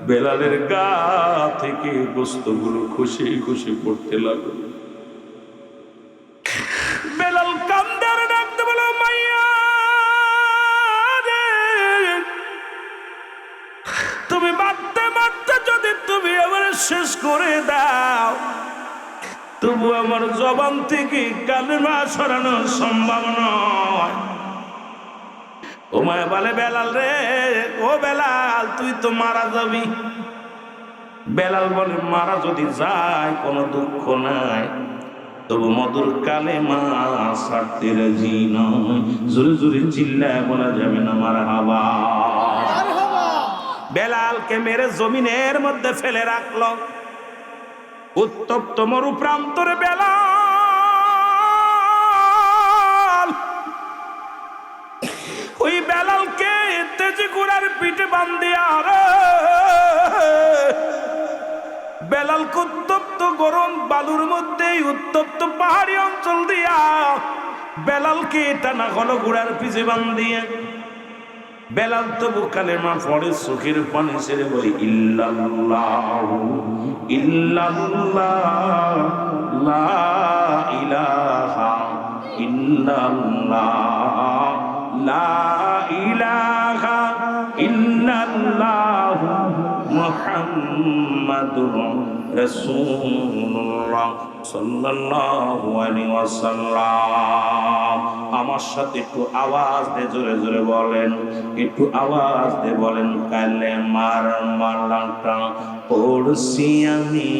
বেলালের গা থেকে গোস্তগুলো খসে খসে পড়তে লাগলো। বেলাল কান্দার ডাকতে বলো মাইয়া রে, তুমি মারতে মারতে যদি তুমি আমার শেষ করে দাও, তবু আমার জবান থেকে কালেমা সরানো সম্ভব নয়। ওমায় বলে বেলাল রে, ও বেলাল তুই তো মারা যাবি। বেলাল বলে মারা যদি যায় কোনো দুঃখ নাই, তবু মধুর কালেমা ছাড়তে রাজি নয়। জোরে জোরে চিল্লায় বলা যাবে না মারহাবা। বেলালকে মেরে জমিনের মধ্যে ফেলে রাখলো। উত্তপ্ত মরু প্রান্তরে বেলাল, ওই বেলালকে তেজি ঘোড়ার পিঠে বান্ধিয়া রে বেলালকে উত্তপ্ত গরম বালুর মধ্যে উত্তপ্ত পাহাড়ি অঞ্চল দিয়া বেলালকে টানা হলো ঘোড়ার পিছে বান্ধিয়ে। বেলাল তবু কালেমা পড়ে চোখের পানি ছেড়ে বলে ইল্লাল্লাহু ইল্লাল্লাহ লা ইলাহা ইল্লাল্লাহ লা ইলাহা ইল্লাল্লাহ মুহাম্মাদুর রাসূলুল্লাহ সাল্লাল্লাহু আলাইহি ওয়াসাল্লাম। আমার সাথে একটু আওয়াজ দিয়ে জোরে জোরে বলেন, একটু আওয়াজ দিয়ে বলেন, কালেমার মালাটা পড়ছি আমি,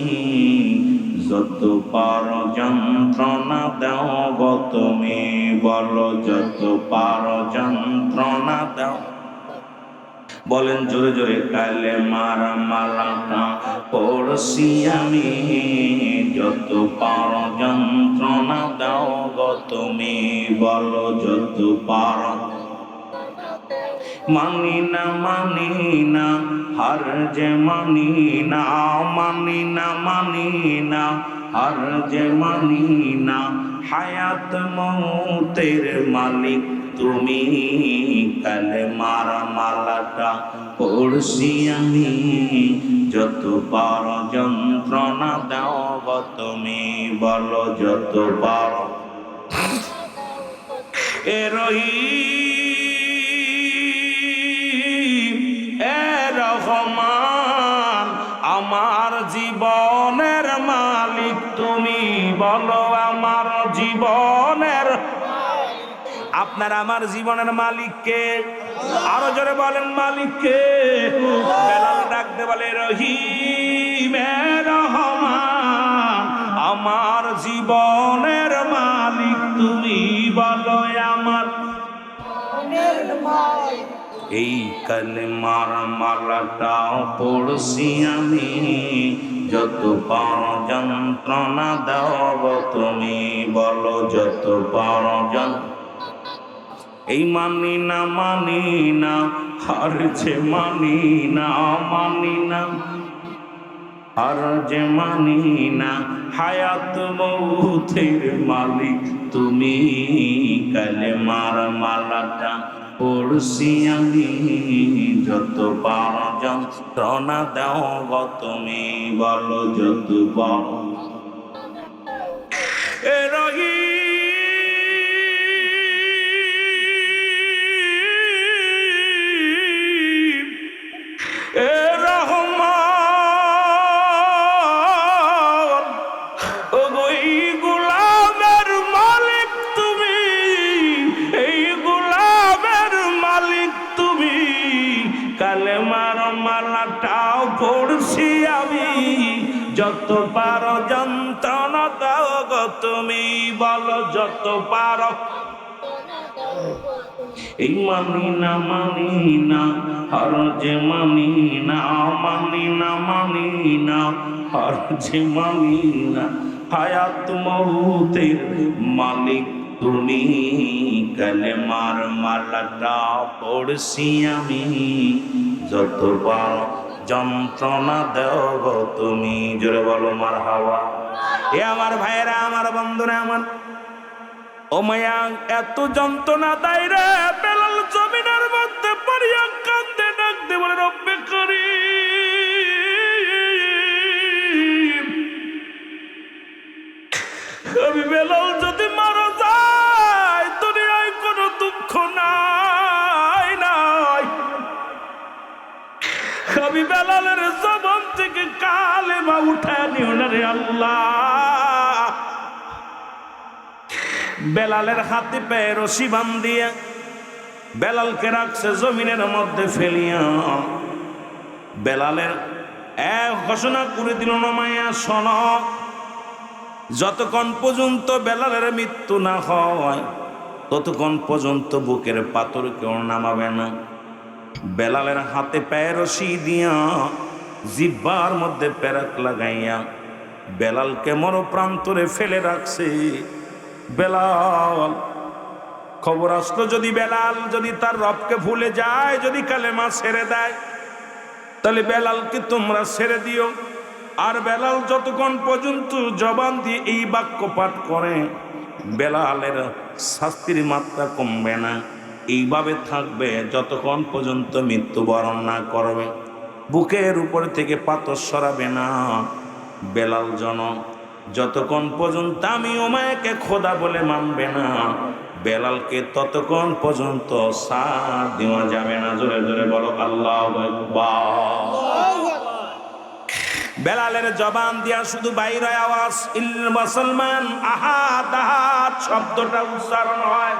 যত পারো যন্ত্রণা দাও গো তুমি, বলো যত পারো যন্ত্রণা দাও। বলেন জোরে জোরে, কালেমার মালাটা পড়ছি আমি, যত পারো যন্ত্রণা দাও গো তুমি, বলো যত পারো। মানি না মানি না হার যে মানি না, মানি না মানি না হার যে মানি না, হায়াত মৌতের মালিক তুমি, কালেমার মালাটা পড়ছি আমি, যত পারো যন্ত্রণা দাও গো তুমি, বলো যত পারো। এ রহিম এ রহমান, আমার জীবনের মালিক তুমি, বলো আমার জীবনের। আপনার আমার জীবনের মালিককে, আরো জোরে বলেন মালিককে। বেলাল ডাকতে বলে রহিম এ রহমান, আমার জীবনের মালিক তুমি, বলো আমার। এই কালেমার মালাটা পড়ছি আমি, যত পারো যন্ত্রণা দাও গো তুমি, বলো যত পারো যন্ত্রণা। এই মানি না মানি না হার যে মানি না, মানি না হার যে মানি না, হায়াত মৌতের মালিক তুমি, কালেমার মালাটা পড়ছি আমি, যত পারো যন্ত্রণা দাও গো তুমি, বলো যত পারো। এ রহিম এ রহমান, ওগো এই গোলামের মালিক তুমি, এই গোলামের মালিক তুমি, কালেমার মালাটাও পড়ছি আমি, যত পারো যন্ত্রণা দাও গো তুমি, বলো যত পারো। এই মানি না মানি না হার যে মানি না, মানি না মানি না হার যে মানি না, হায়াত মৌতের মালিক তুমি, কালেমার মালাটা পড়ছি আমি, যত পারো যন্ত্রণা দেও গো তুমি, জোরে বলো মারহাবা। এ আমার ভাইয়েরা, আমার বন্ধুরা, আমার ও মায়া, এত যন্ত্রণা দেয় রে বেলাল জমিনের মধ্যে পড়িয়া কান্দে, ডাকতে বলে রব্বে করিম, আমি বেলাল যদি মারা যায় দুনিয়ায় কোনো দুঃখ নাই নাই, আমি বেলালের জবান থেকে কালেমা উঠায় নিও না রে আল্লাহ। বেলালের হাতে পায়ে রশি বান্ধিয়া বেলালকে রাখছে জমিনের মধ্যে ফেলিয়া। বেলালের এক ঘোষণা করে দিল, নমাইয়া শোন, যতক্ষণ পর্যন্ত বেলালের মৃত্যু না হয় ততক্ষণ পর্যন্ত বুকের পাথর কেউ নামাবে না। বেলালের হাতে পায়ে রশি দিয়া জিহ্বার মধ্যে পেরাক লাগাইয়া বেলালকে মরপ্রান্তরে ফেলে রাখছে। বেলাল, খবর আসলো যদি বেলাল যদি তার রবকে ভুলে যায়, যদি কালেমা ছেড়ে দেয়, তাহলে বেলালকে তোমরা ছেড়ে দিও। আর বেলাল যতক্ষণ পর্যন্ত জবান দিয়ে এই বাক্য পাঠ করে বেলালের শাস্তির মাত্রা কমবে না, এইভাবে থাকবে যতক্ষণ পর্যন্ত মৃত্যুবরণ না করবে। বুকের উপর থেকে পাথর সরাবে না বেলাল জন, যতক্ষণ পর্যন্ত আমি ওমায়াকে খোদা বলে মানবে না বেলালকে ততক্ষণ পর্যন্ত সাথ দেওয়া যাবে না। জোরে জোরে বলো আল্লাহু আকবার। বেলালের জবান দিয়া শুধু বাইরে আওয়াজ ইল মুসলমান আহাদ আহাদ শব্দটা উচ্চারণ হয়।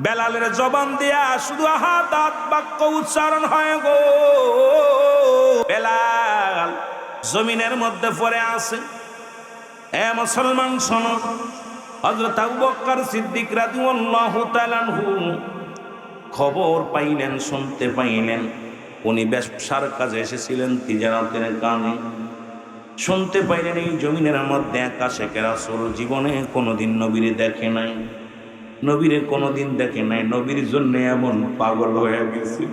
বেলালের জবান দিয়া শুধু আহাদ আহাদ বাক্য উচ্চারণ হয় গো। বেলাল জমিনের মধ্যে পড়ে আছে। এ মুসলমান শোনো, হযরত আবু বকর সিদ্দিক রাদিয়াল্লাহু তাআলা আনহু খবর পাইলেন, শুনতে পাইলেন। উনি ব্যবসার কাজে এসেছিলেন, তিজারতের কাজে। শুনতে পাইলেন এই জমিনের মধ্যে আকাশে রাসূল জীবনে কোনোদিন নবীরে দেখে নাই, নবীরে কোনোদিন দেখে নাই। নবীর জন্য এমন পাগল হয়ে গেছে,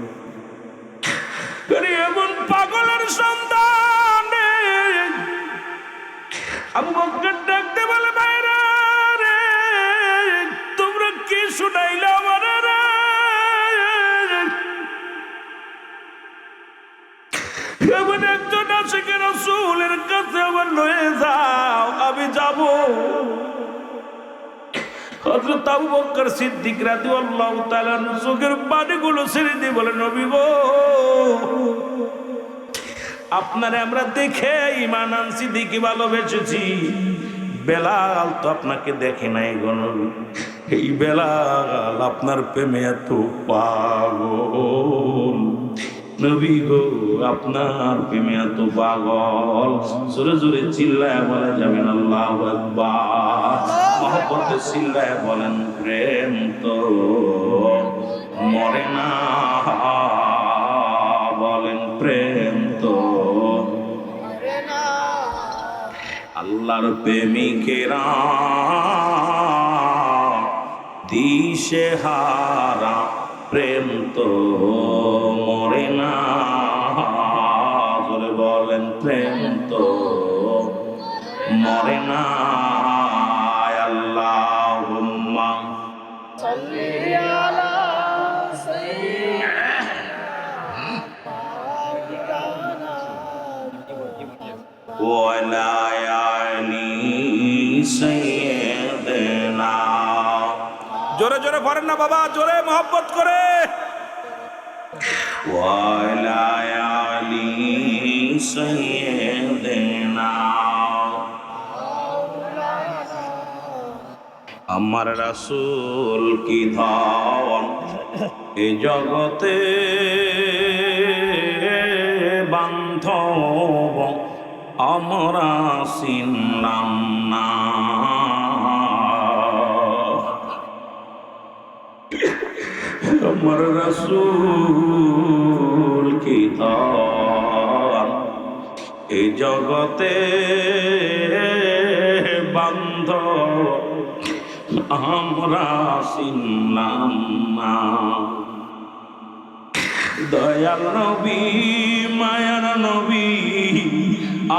এমন পাগলের সন্তান। আবু বকর ডাকতে বলে, ভাইরা রে, তোমরা কি শুনাইলে আমার রে? এমন একজন আশিকে রাসূলের কাছে আমার লয়ে যাও, আমি যাব। হযরত আবু বকর সিদ্দিক রাদিয়াল্লাহু তাআলা চোখের পানিগুলো ছেড়ে দিয়ে বলে, নবী গো, আপনারে আমরা দেখে ঈমান আনছি, দেখে ভালোবেসেছি। বেলাল তো আপনাকে দেখে নাই গো নবী। এই বেলাল আপনার প্রেমে এত পাগল নবী গো, আপনার প্রেমে এত পাগল। জোরে জোরে চিল্লায় বলা যাবেন আল্লাহু আকবার। মহব্বতে চিল্লায় বলেন, প্রেম তো মরে না, বলেন প্রেম তো মরে না। আল্লাহর প্রেমিকেরা দিশেহারা, প্রেম তো মরে না। জোরে বলেন, প্রেম তো মরে না। আল্লাহুম্মা সাল্লি আলা সাইয়্যিদিনা ওয়া আলা আলি সাইয়্যিদিনা। জোরে জোরে পড়েন না বাবা, জোরে মহব্বত করে। ওয়া আলা আলি সাইয়্যিদিনা। আমার রাসূল কি ধন এ জগতে বান্ধব আমরা চিনলাম না। আমার রাসূল কি ধন এ জগতে বান্ধব আমরা চিনলাম না। দয়াল নবী, মায়ার নবী,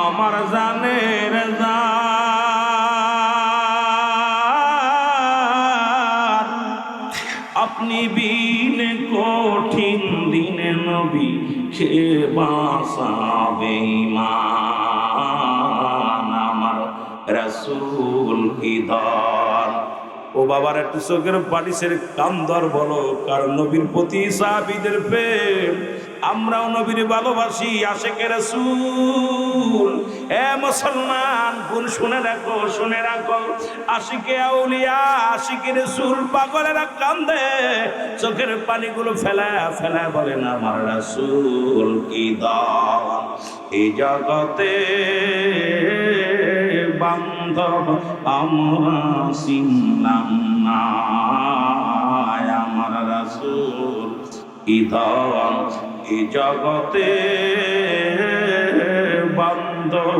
আমার জানের জান। আপনি বিন কঠিন দিনে নবী কে বাঁচাবে ঈমান। আমার রাসূল কি ধন। ও বাবার একটু চোখের বালিশের কান্দর বলো, কারণ নবীর প্রতি সাহাবীদের প্রেম। আমরাও নবীর ভালোবাসি, আশিকে রাসূল। এ মুসলমান গুণ শুনে রাখো, শুনে রাখো। আশিকে আউলিয়া, আশিকে রাসূল পাগলেরা কান্দে, চোখের পানিগুলো ফেলা ফেলা বলে না, আমার রাসূল কি দান এই জগতে বান্ধব আমরা চিনলাম না। আমার রাসূল ইদন এ জগতে বান্দর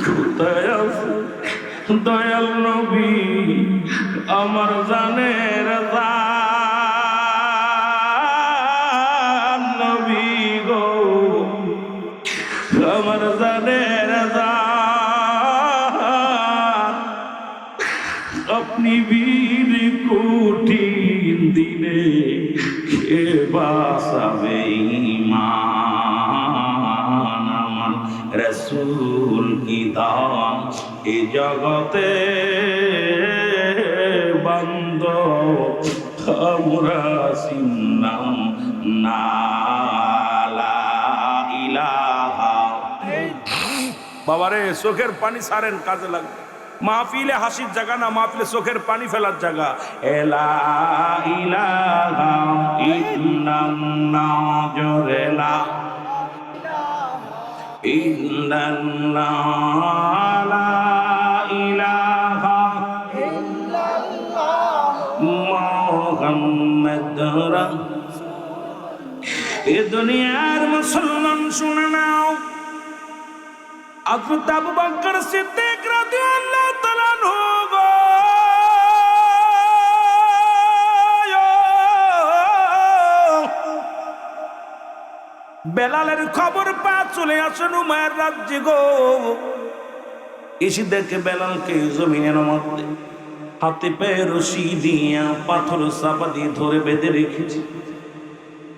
কোথায় আছে দয়াল নবী আমার জানের জান নবী গো আমার জানের জান আপনি বীর কঠিন দিনে কে বাঁচাবে ঈমান আমার রাসূল কি দান এ জগতে বন্ধ আমরা চিনলাম না লা ইলাহা। বাবারে চোখের পানি ছাড়েন, কাজে লাগবে। মাহফিলে হাসির জায়গা না, মাহফিলে চোখের পানি ফেলার জায়গা। এলা ইলাহা ইল্লাল্লাহ জোরে লা ইল্লাল্লাহ লা ইলাহা ইল্লাল্লাহ মুহাম্মাদুর রাসূলুল্লাহ। এ দুনিয়ার মুসলমান শুনে নাও, হযরত আবু বকর সিদ্দিক রাদিয়াল্লাহু তাআলা আনহু গো বেলালের খবর পা চলে আসেন উমায়ের রাজ্যে গো। এসে দেখে বেলালকে জমিনের মধ্যে হাতে পায়ে রশি দিয়া পাথর চাপা দিয়ে ধরে বেঁধে রেখেছে।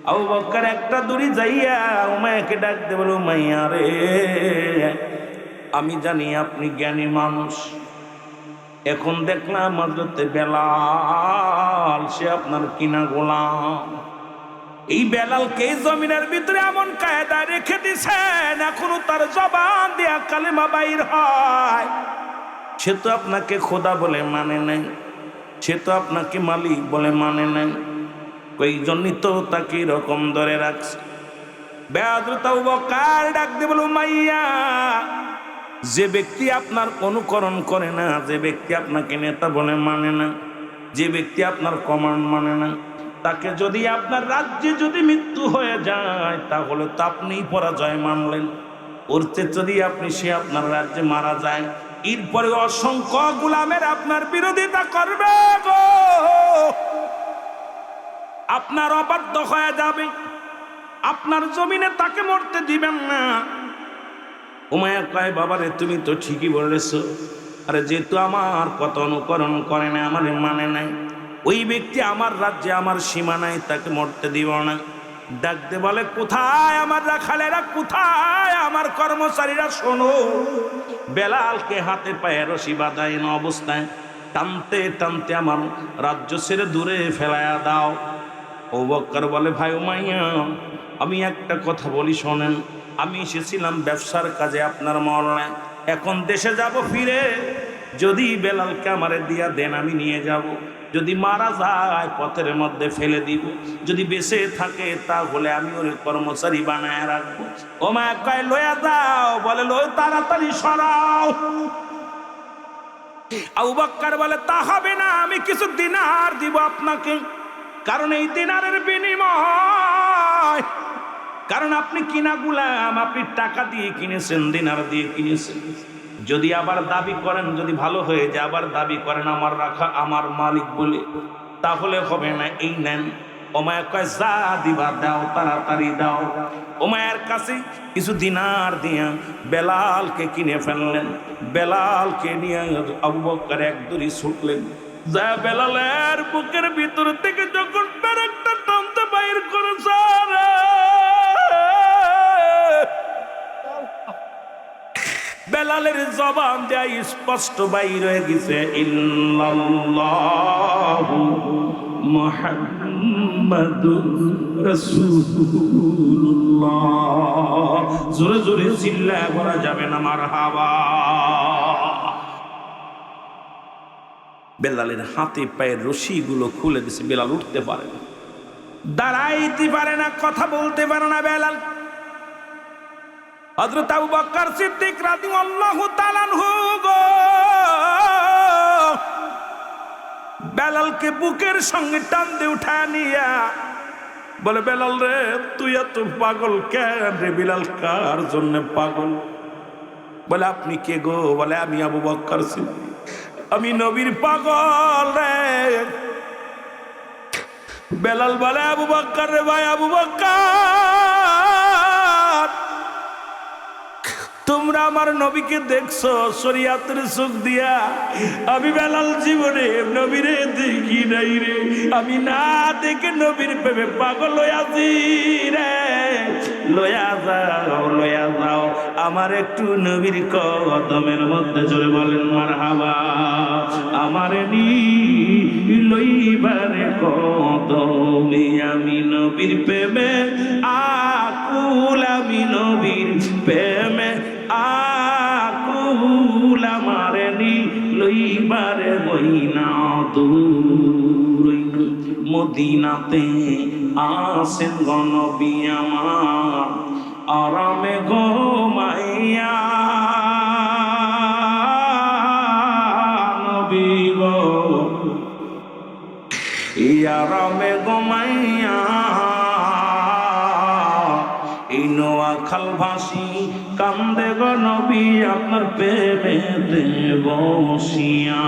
আবু বকর একটা দড়ি যাইয়া উমায়াকে ডাক দে, বলে উমাইয়া রে, আমি জানি আপনি জ্ঞানী মানুষ, এখন দেখলাম হযরতে বেলাল সে আপনার কিনা গোলাম। এই বেলালকে জমিনের ভিতরে এমন কায়দা রেখে দিছেন এখনো তার জবান দিয়া কালেমা বাইর হয়। সে তো আপনাকে খোদা বলে মানে নাই, সে তো আপনাকে মালিক বলে মানে নাই, ওই জন্যই তো তাকে এরকম ধরে রাখছে। হযরত আবু বকর ডাক দিয়ে বলে উমাইয়া, যে ব্যক্তি আপনার অনুকরণ করে না, যে ব্যক্তি আপনাকে নেতা বলে মানে না, যে ব্যক্তি আপনার কমান্ড মানে না, তাকে যদি আপনার রাজ্যে যদি মৃত্যু হয়ে যায় তাহলে তো আপনিই পরাজয় মানলেন। ওরতে যদি সে আপনার রাজ্যে মারা যায়, এরপরে অসংখ্য গোলামের আপনার বিরোধিতা করবে গো, আপনার অবাধ্য হয়ে যাবে, আপনার জমিনে তাকে মরতে দিবেন না। উমাইয়া কয়, বাবারে তুমি তো ঠিকই বলেছ, আরে যেহেতু আমার কথা অনুকরণ করে না, আমার মানে নাই, ওই ব্যক্তি আমার রাজ্যে আমার সীমানায় তাকে মরতে দিব না। ডাকতে বলে, কোথায় আমার রাখালেরা, কোথায় আমার কর্মচারীরা, শোনো, বেলালকে হাতে পায়ে রশি বাঁধাইন অবস্থায় টানতে টানতে আমার রাজ্য ছেড়ে দূরে ফেলাইয়া দাও। আবু বকর বলে, ভাই উমাইয়া, আমি একটা কথা বলি শোনেন, আমি এসেছিলাম ব্যবসার কাজে আপনার মহল্লায়, এখন দেশে যাব ফিরে, যদি বেলালকে আমারে দিয়া দেন আমি নিয়ে যাব, যদি মারা যায় পথের মধ্যে ফেলে দিব, যদি বেঁচে থাকে তাহলে আমি ওর কর্মচারী বানায় রাখবো। উমাইয়া কয়, লইয়া যাও। বলে, লই তাড়াতাড়ি সরাও। আবু বকর বলে, তা হবে না, আমি কিছু দিনার দিব আপনাকে, কারণ এই দিনারের বিনিময়, কারণ আপনি কিনা গোলাম, আপনি টাকা দিয়ে কিনেছেন, দিনার দিয়ে কিনেছেন। যদি আবার দাবি করেন, যদি ভালো হয়ে যায় আবার দাবি করেন আমার রাখা আমার মালিক বলে, তাহলে হবে না, এই নেন। উমাইয়া কয়, যা দিবা দাও, তাড়াতাড়ি দাও। উমাইয়ার কাছে কিছু দিনার দিয়া বেলালকে কিনে ফেললেন। বেলালকে নিয়ে আবু বকর এক দড়ি ছুটলেন, যা বেলালের বুকের ভিতর থেকে যখন একটা টানতে বাইর করেছে, বেলালের জবান দেয় স্পষ্ট বাইর হয়ে গেছে, ইল্লাল্লাহু মুহাম্মাদুর রাসূলুল্লাহ। জোরে জোরে চিল্লায় বলা যাবে না মারহাবা। বেলালের হাতে পায়ের রশিগুলো খুলে দিছে, বেলাল উঠতে পারে না, দাঁড়াইতে পারে না, কথা বলতে পারে না বেলাল। হযরত আবু বকর সিদ্দিক রাদিয়াল্লাহু তাআলা আনহু গো বেলালকে বুকের সঙ্গে টান দিয়ে উঠা নিয়া বলে, বেলাল রে তুই এত পাগল কেন রে? বিলাল কার জন্য পাগল? বলে, আপনি কে গো? বলে, আমি আবু বকর সিদ্দিক, আমি নবীর পাগল রে। বেলাল বলে, আবু বকর রে ভাই, আবু বকর, তোমরা আমার নবীকে দেখছো শরীয়তের চোখ দিয়া, আমি বেলাল জীবনে নবীরে দেখি নাই রে। আমি না দেখে নবীর প্রেমে পাগল হইয়াছি রে। লয়া যাও, লয়া যাও আমার একটু নবীর কদমের মধ্যে, জোরে বলেন মারহাবা। আমার নি লইবারে কদমে, আমি নবীর প্রেমে আকুল, আমি নবীর প্রেমে আকুল, আমার নি লইবারে বইনা দূর। মদিনাতে আসেন গনবী আমার, আরামে ঘুমাইয়া নবী গো, আরামে ঘুমাইয়া এই নোয়াখাল ভাসি কান্দে গো নবী আপনার প্রেমেতে বসিয়া।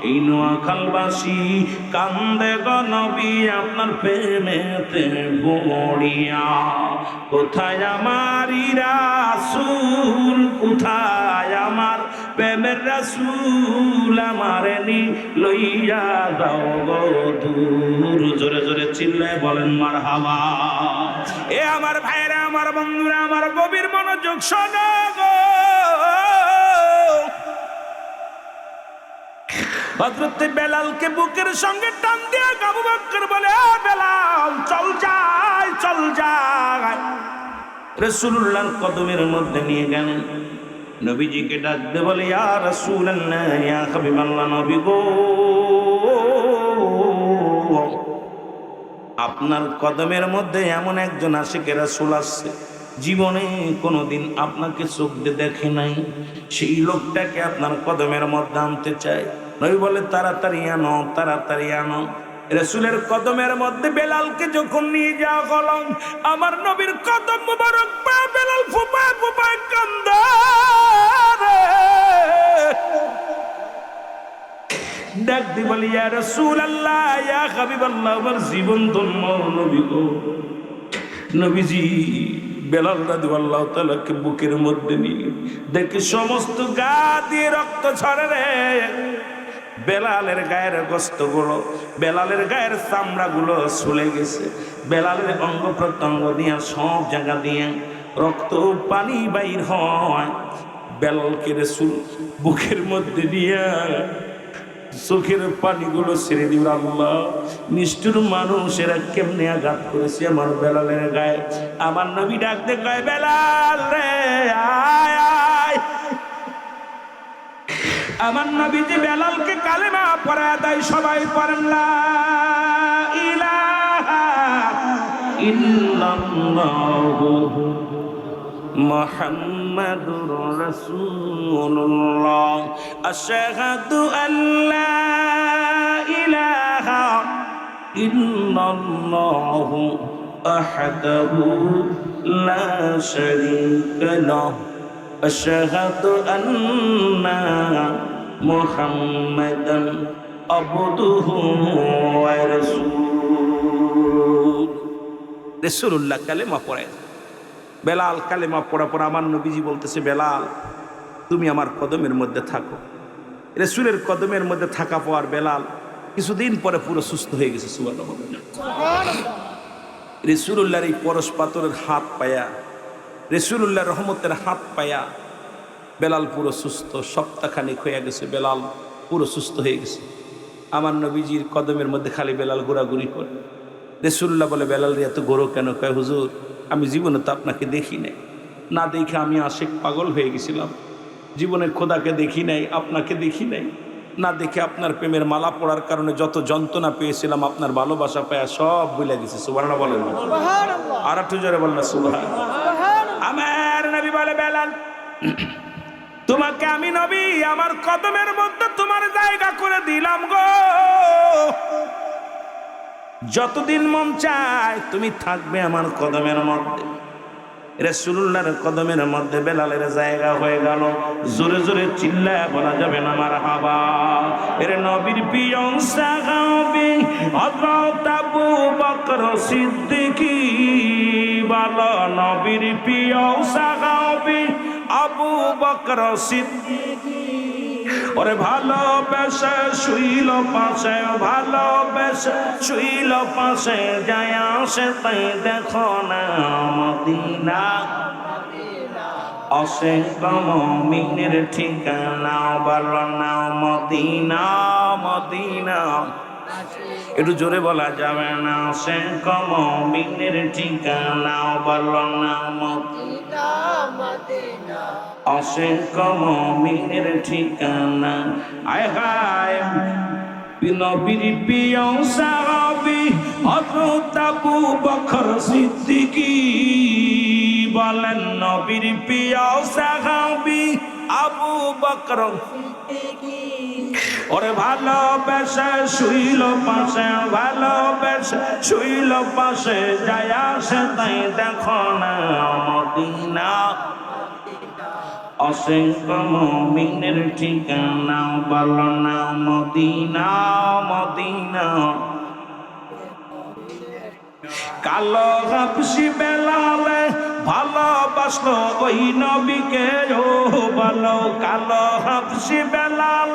এই নোয়াখালবাসী কান্দে গো নবী আপনার প্রেমেতে পড়িয়া। কোথায় আমার রাসূল, কোথায় আমার প্রেমের রাসূল, আমার নি লইয়া দাও গো দূর। জোরে জোরে চিল্লায় বলেন মারহাবা। এ আমার ভাইরা, আমার বন্ধুরা, আমার গভীর মনোযোগ শোনো গো। হযরত বেলালকে বুকের সঙ্গে টান দিয়া আবু বকর বলে, বেলাল চল যাই, চল যাই। রাসূলুল্লাহর কদমের মধ্যে নিয়ে গেলেন। নবীজিকে ডাকতে বলে, ইয়া রাসূলুল্লাহ, ইয়া হাবিবাল্লাহ, নবী গো, আপনার কদমের মধ্যে এমন একজন আশিকে রাসূল আসছে, জীবনে কোনোদিন আপনাকে চোখ দিয়ে দেখে নাই, সেই লোকটাকে আপনার কদমের মধ্যে আনতে চায়। নবী বলে, তাড়াতাড়ি আনো, তাড়াতাড়ি আনো। রাসূলের কদমের মধ্যে বেলালকে যখন নিয়ে যাওয়া হলো, আমার নবীর কদম মুবারক পা বেলাল ফুপায় ফুপায় কান্দে। ডাক দি বলি, ইয়া রাসূলুল্লাহ, ইয়া হাবিবাল্লাহ, আমার জীবন ধন্য নবী গো। নবীজি বেলাল রাদিয়াল্লাহু তাআলাকে বুকের মধ্যে নিয়ে দেখে সমস্ত গা দিয়ে রক্ত ঝরে রে। বেলালের গায়ের গোশতগুলো, বেলালের গায়ের চামড়াগুলো ছুলে গেছে, বেলালের অঙ্গ প্রত্যঙ্গ দিয়ে সব জায়গা দিয়ে রক্ত পানি বাইর হয়। বেলালকে রাসূল বুকের মধ্যে নিয়ে চোখের পানিগুলো ছেড়ে দিল। আল্লাহ, নিষ্ঠুর মানুষেরা কেমনে আঘাত করেছে আমার বেলালের গায়ে। আমার নবী ডাকতে কয়, বেলাল রে আয় আয়। আমার নবী যে বেলালকে কালেমা পড়ায় দেয়, সবাই পড়েন লা ইলাহা ইল্লাল্লাহু মুহাম্মাদুর রাসূলুল্লাহ, আশহাদু আল্লা ইলাহা ইল্লাল্লাহু আহাদাহু লা শারীকা লাহু, আশহাদু আন্না মুহাম্মাদান আবদুহু ওয়া রাসূলুহু। রাসূলুল্লাহ কালেমা পড়ে। বেলাল কালেমা পড়া পর আমার নবীজি বলতেছে, বেলাল তুমি আমার কদমের মধ্যে থাকো। রাসূলের কদমের মধ্যে থাকা পর বেলাল কিছুদিন পরে পুরো সুস্থ হয়ে গেছে। সুবহানাল্লাহ। রাসূলুল্লাহর এই পরশ পাথরের হাত পায়া, রাসূলুল্লাহর রহমতের হাত পায়া বেলাল পুরো সুস্থ। সপ্তাহখানিক হয়ে গেছে, বেলাল পুরো সুস্থ হয়ে গেছে। আমার নবীজির কদমের মধ্যে খালি বেলাল ঘোরাঘুরি করে। রাসূলুল্লাহ বলে, বেলাল এত গরো কেন? কয়, হুজুর আমি জীবনে তো আপনাকে দেখি নাই, না দেখে আমি আশিক পাগল হয়ে গেছিলাম। জীবনে খোদাকে দেখি নাই, আপনাকে দেখি নাই, না দেখে আপনার প্রেমের মালা পড়ার কারণে যত যন্ত্রণা পেয়েছিলাম, আপনার ভালোবাসা পায়া সব ভুলে গেছি। সুবহানাল্লাহ বলেন না? আর একটু জোরে বলেন না সুবহানাল্লাহ। আমার নবী বলে, বেলাল তোমাকে আমি নবী আমার কদমের মধ্যে তোমার জায়গা করে দিলাম গো, যতদিন মন চায় তুমি থাকবে আমার কদমের মধ্যে। রাসূলুল্লাহর কদমের মধ্যে বেলালের জায়গা হয়ে গেল। জোরে জোরে চিল্লায় বলা যাবে না মারহাবা। এর নবীর প্রিয় সাহাবী হযরত আবু বকর সিদ্দিকী, বলো নবীর প্রিয় সাহাবী আবু বকর সিদ্দিকী। ওরে ভালোবেসে শুইল পাশে, ভালোবেসে শুইল পাশে, যায় আসে তাই দেখো না মদিনা। অসংখ্য মুমিনের ঠিকানা, বলো না মদিনা মদিনা। একটু জোরে বলা যাবে না? অসংখ্য মুমিনের ঠিকানা, বলো না মদিনা মদিনা। অসংখ্য মুমিনের ঠিকানা। আয় হায় নবীর প্রিয় সাহাবী হযরত আবু বকর সিদ্দিকী, বলেন নবীর প্রিয় সাহাবী আবু বকর সিদ্দিকী। ওরে ভালোবেসে শুইল পাশে, ভালোবেসে শুইল পাশে, যায় আসে তাই দেখো না মদিনা। অসংখ্য মুমিনের ঠিকানা, বলো না মদিনা মদিনা। কালো হাবশি বেলালে ভালোবাসলো ওই নবীকে, ও বলো কালো হাবশি বেলাল